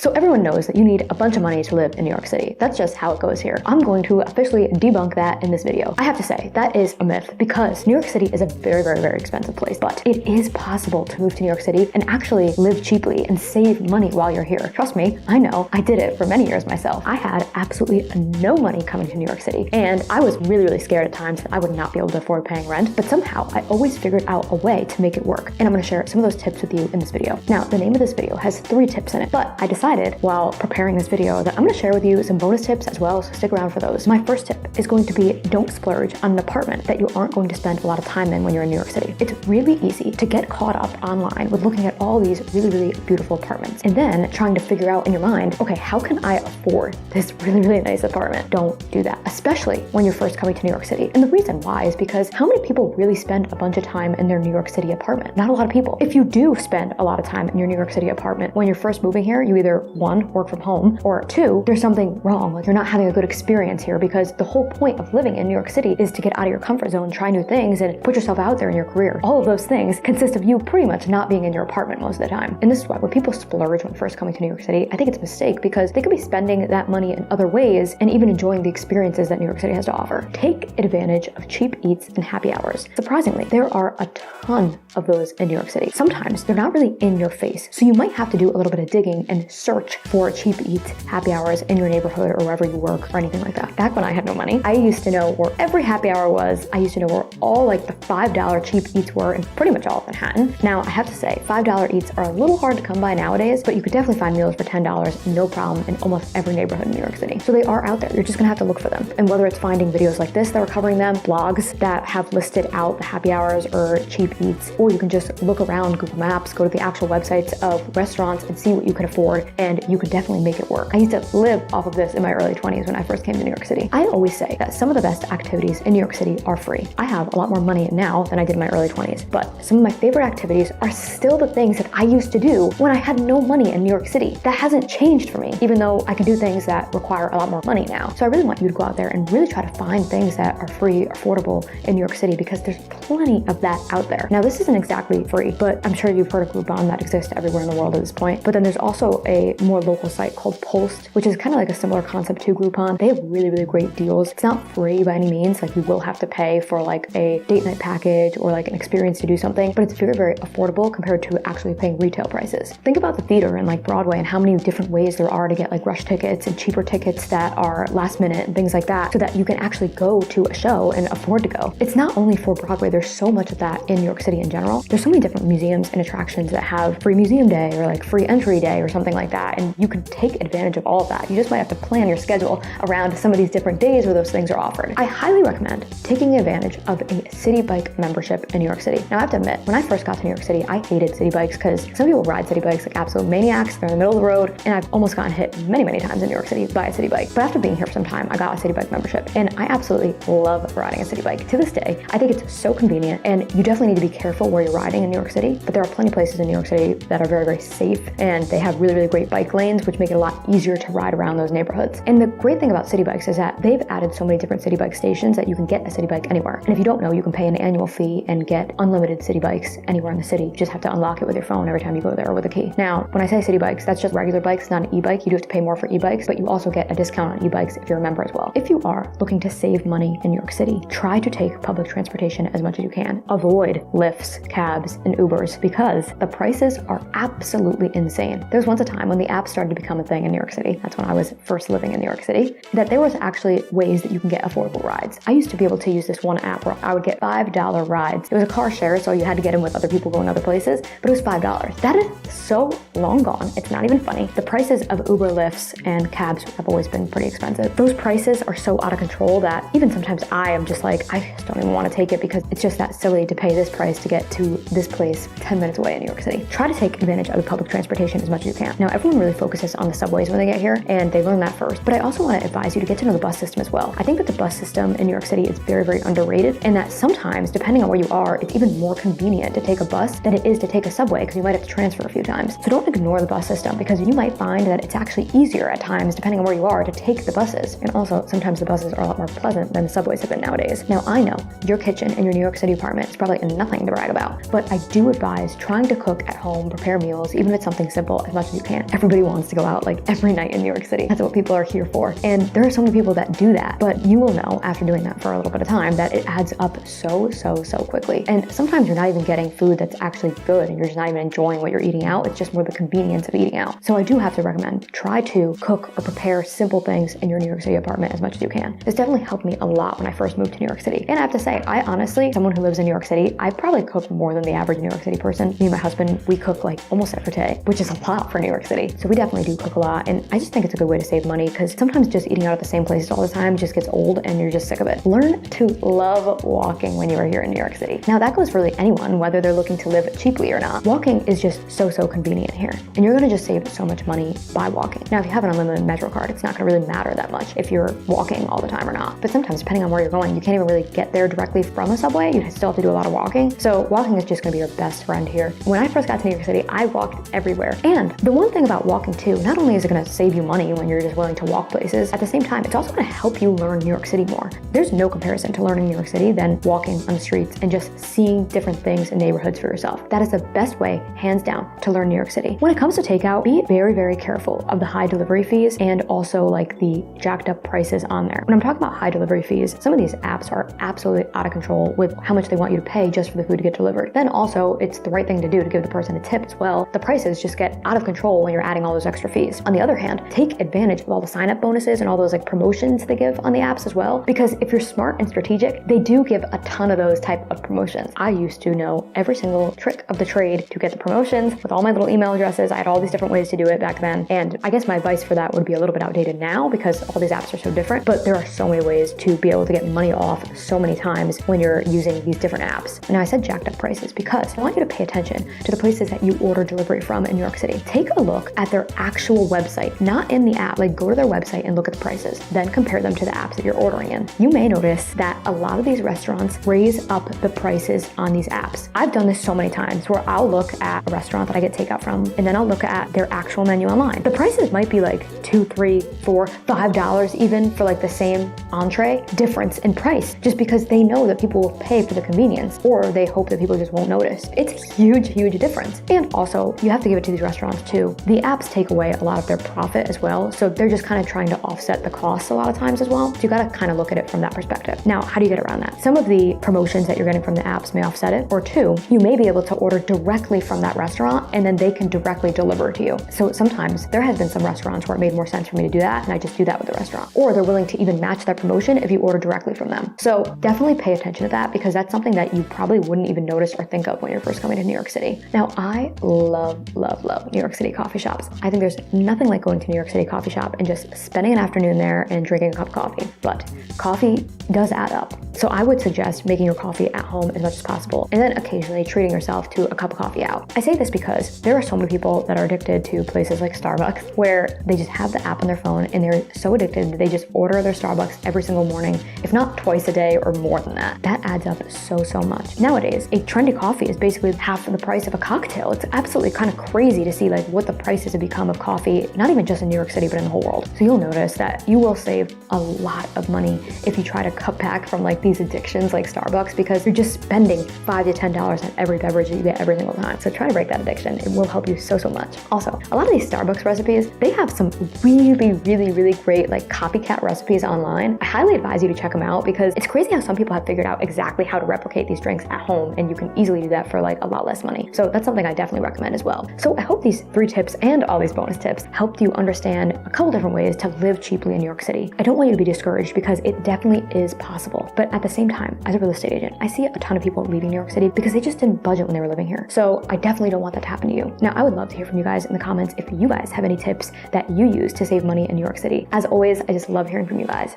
So everyone knows that you need a bunch of money to live in New York City. That's just how it goes here. I'm going to officially debunk that in this video. I have to say, that is a myth because New York City is a very, very, very expensive place, but it is possible to move to New York City and actually live cheaply and save money while you're here. Trust me, I know. I did it for many years myself. I had absolutely no money coming to New York City, and I was really, really scared at times that I would not be able to afford paying rent, but somehow I always figured out a way to make it work, and I'm going to share some of those tips with you in this video. Now, the name of this video has 3 tips in it, but I decided while preparing this video that I'm going to share with you some bonus tips as well, so stick around for those. My first tip is going to be don't splurge on an apartment that you aren't going to spend a lot of time in when you're in New York City. It's really easy to get caught up online with looking at all these really, really beautiful apartments and then trying to figure out in your mind, okay, how can I afford this really, really nice apartment? Don't do that, especially when you're first coming to New York City. And the reason why is because how many people really spend a bunch of time in their New York City apartment? Not a lot of people. If you do spend a lot of time in your New York City apartment, when you're first moving here, you either 1, work from home, or 2, there's something wrong. Like you're not having a good experience here because the whole point of living in New York City is to get out of your comfort zone, try new things, and put yourself out there in your career. All of those things consist of you pretty much not being in your apartment most of the time. And this is why when people splurge when first coming to New York City, I think it's a mistake because they could be spending that money in other ways and even enjoying the experiences that New York City has to offer. Take advantage of cheap eats and happy hours. Surprisingly, there are a ton of those in New York City. Sometimes they're not really in your face, so you might have to do a little bit of digging and search for cheap eats, happy hours in your neighborhood or wherever you work or anything like that. Back when I had no money, I used to know where every happy hour was. I used to know where all like the $5 cheap eats were in pretty much all of Manhattan. Now, I have to say, $5 eats are a little hard to come by nowadays, but you could definitely find meals for $10, no problem, in almost every neighborhood in New York City. So they are out there. You're just gonna have to look for them. And whether it's finding videos like this that are covering them, blogs that have listed out the happy hours or cheap eats, or you can just look around Google Maps, go to the actual websites of restaurants and see what you can afford, and you could definitely make it work. I used to live off of this in my early 20s when I first came to New York City. I always say that some of the best activities in New York City are free. I have a lot more money now than I did in my early 20s, but some of my favorite activities are still the things that I used to do when I had no money in New York City. That hasn't changed for me, even though I can do things that require a lot more money now. So I really want you to go out there and really try to find things that are free, affordable in New York City because there's plenty of that out there. Now, this isn't exactly free, but I'm sure you've heard of Groupon that exists everywhere in the world at this point. But then there's also a more local site called Post, which is kind of like a similar concept to Groupon. They have really, really great deals. It's not free by any means. Like you will have to pay for like a date night package or like an experience to do something, but it's very, very affordable compared to actually paying retail prices. Think about the theater and like Broadway and how many different ways there are to get like rush tickets and cheaper tickets that are last minute and things like that so that you can actually go to a show and afford to go. It's not only for Broadway. There's so much of that in New York City in general. There's so many different museums and attractions that have free museum day or like free entry day or something like that. And you can take advantage of all of that. You just might have to plan your schedule around some of these different days where those things are offered. I highly recommend taking advantage of a city bike membership in New York City. Now I have to admit, when I first got to New York City, I hated city bikes because some people ride city bikes like absolute maniacs. They're in the middle of the road, and I've almost gotten hit many, many times in New York City by a city bike. But after being here for some time, I got a city bike membership, and I absolutely love riding a city bike. To this day, I think it's so convenient, and you definitely need to be careful where you're riding in New York City, but there are plenty of places in New York City that are very, very safe, and they have really, really great bike lanes, which make it a lot easier to ride around those neighborhoods. And the great thing about city bikes is that they've added so many different city bike stations that you can get a city bike anywhere. And if you don't know, you can pay an annual fee and get unlimited city bikes anywhere in the city. You just have to unlock it with your phone every time you go there with a key. Now, when I say city bikes, that's just regular bikes, not an e-bike. You do have to pay more for e-bikes, but you also get a discount on e-bikes if you're a member as well. If you are looking to save money in New York City, try to take public transportation as much as you can. Avoid Lyfts, cabs, and Ubers because the prices are absolutely insane. There was once a time when the app started to become a thing in New York City. That's when I was first living in New York City, that there was actually ways that you can get affordable rides. I used to be able to use this one app where I would get $5 rides. It was a car share, so you had to get in with other people going other places, but it was $5. That is so long gone. It's not even funny. The prices of Uber, Lyfts, and cabs have always been pretty expensive. Those prices are so out of control that even sometimes I am just like, I just don't even want to take it because it's just that silly to pay this price to get to this place 10 minutes away in New York City. Try to take advantage of the public transportation as much as you can. Now, everyone really focuses on the subways when they get here, and they learn that first, but I also want to advise you to get to know the bus system as well. I think that the bus system in New York City is very, very underrated, and that sometimes, depending on where you are, it's even more convenient to take a bus than it is to take a subway because you might have to transfer a few times. So don't ignore the bus system because you might find that it's actually easier at times, depending on where you are, to take the buses. And also, sometimes the buses are a lot more pleasant than the subways have been nowadays. Now, I know your kitchen in your New York City apartment is probably nothing to brag about, but I do advise trying to cook at home, prepare meals, even if it's something simple, as much as you can. everybody wants to go out like every night in New York City. That's what people are here for. And there are so many people that do that, but you will know after doing that for a little bit of time that it adds up so quickly. And sometimes you're not even getting food that's actually good and you're just not even enjoying what you're eating out. It's just more the convenience of eating out. So I do have to recommend, try to cook or prepare simple things in your New York City apartment as much as you can. This definitely helped me a lot when I first moved to New York City. And I have to say, I honestly, someone who lives in New York City, I probably cook more than the average New York City person. Me and my husband, we cook like almost every day, which is a lot for New York City. So we definitely do cook a lot. And I just think it's a good way to save money because sometimes just eating out at the same places all the time just gets old and you're just sick of it. Learn to love walking when you are here in New York City. Now that goes for really anyone, whether they're looking to live cheaply or not. Walking is just so convenient here. And you're gonna just save so much money by walking. Now, if you have an unlimited Metro card, it's not gonna really matter that much if you're walking all the time or not. But sometimes, depending on where you're going, you can't even really get there directly from a subway. You still have to do a lot of walking. So walking is just gonna be your best friend here. When I first got to New York City, I walked everywhere. And the one thing about walking too, not only is it gonna save you money when you're just willing to walk places, at the same time, it's also gonna help you learn New York City more. There's no comparison to learning New York City than walking on the streets and just seeing different things in neighborhoods for yourself. That is the best way, hands down, to learn New York City. When it comes to takeout, be very careful of the high delivery fees and also like the jacked up prices on there. When I'm talking about high delivery fees, some of these apps are absolutely out of control with how much they want you to pay just for the food to get delivered. Then also, it's the right thing to do to give the person a tip as well. The prices just get out of control when you're adding all those extra fees. On the other hand, take advantage of all the sign-up bonuses and all those like promotions they give on the apps as well, because if you're smart and strategic, they do give a ton of those type of promotions. I used to know every single trick of the trade to get the promotions with all my little email addresses. I had all these different ways to do it back then. And I guess my advice for that would be a little bit outdated now because all these apps are so different, but there are so many ways to be able to get money off so many times when you're using these different apps. Now I said jacked up prices because I want you to pay attention to the places that you order delivery from in New York City. Take a look at their actual website, not in the app. Like go to their website and look at the prices, then compare them to the apps that you're ordering in. You may notice that a lot of these restaurants raise up the prices on these apps. I've done this so many times where I'll look at a restaurant that I get takeout from and then I'll look at their actual menu online. The prices might be like $2, $3, $4, $5 even for like the same entree difference in price, just because they know that people will pay for the convenience or they hope that people just won't notice. It's a huge difference. And also you have to give it to these restaurants too. The apps take away a lot of their profit as well. So they're just kind of trying to offset the costs a lot of times as well. So you got to kind of look at it from that perspective. Now, how do you get around that? Some of the promotions that you're getting from the apps may offset it, or two, you may be able to order directly from that restaurant and then they can directly deliver to you. So sometimes there has been some restaurants where it made more sense for me to do that and I just do that with the restaurant. Or they're willing to even match that promotion if you order directly from them. So definitely pay attention to that because that's something that you probably wouldn't even notice or think of when you're first coming to New York City. Now, I love New York City coffee shops. I think there's nothing like going to New York City coffee shop and just spending an afternoon there and drinking a cup of coffee. But coffee does add up. So I would suggest making your coffee at home as much as possible and then occasionally treating yourself to a cup of coffee out. I say this because there are so many people that are addicted to places like Starbucks where they just have the app on their phone and they're so addicted that they just order their Starbucks every single morning, if not twice a day or more than that. That adds up so much. Nowadays, a trendy coffee is basically half of the price of a cocktail. It's absolutely kind of crazy to see like what the prices have become of coffee, not even just in New York City, but in the whole world. So you'll notice that you will save a lot of money if you try to cut back from like these addictions like Starbucks, because you're just spending $5 to $10 on every beverage that you get every single time. So try to break that addiction. It will help you so much. Also, a lot of these Starbucks recipes, they have some really great like copycat recipes online. I highly advise you to check them out because it's crazy how some people have figured out exactly how to replicate these drinks at home, and you can easily do that for like a lot less money. So that's something I definitely recommend as well. So I hope these 3 tips and all these bonus tips helped you understand a couple different ways to live cheaply in New York City. I don't want you to be discouraged because it definitely is possible. But at the same time, as a real estate agent, I see a ton of people leaving New York City because they just didn't budget when they were living here. So I definitely don't want that to happen to you. Now, I would love to hear from you guys in the comments if you guys have any tips that you use to save money in New York City. As always, I just love hearing from you guys.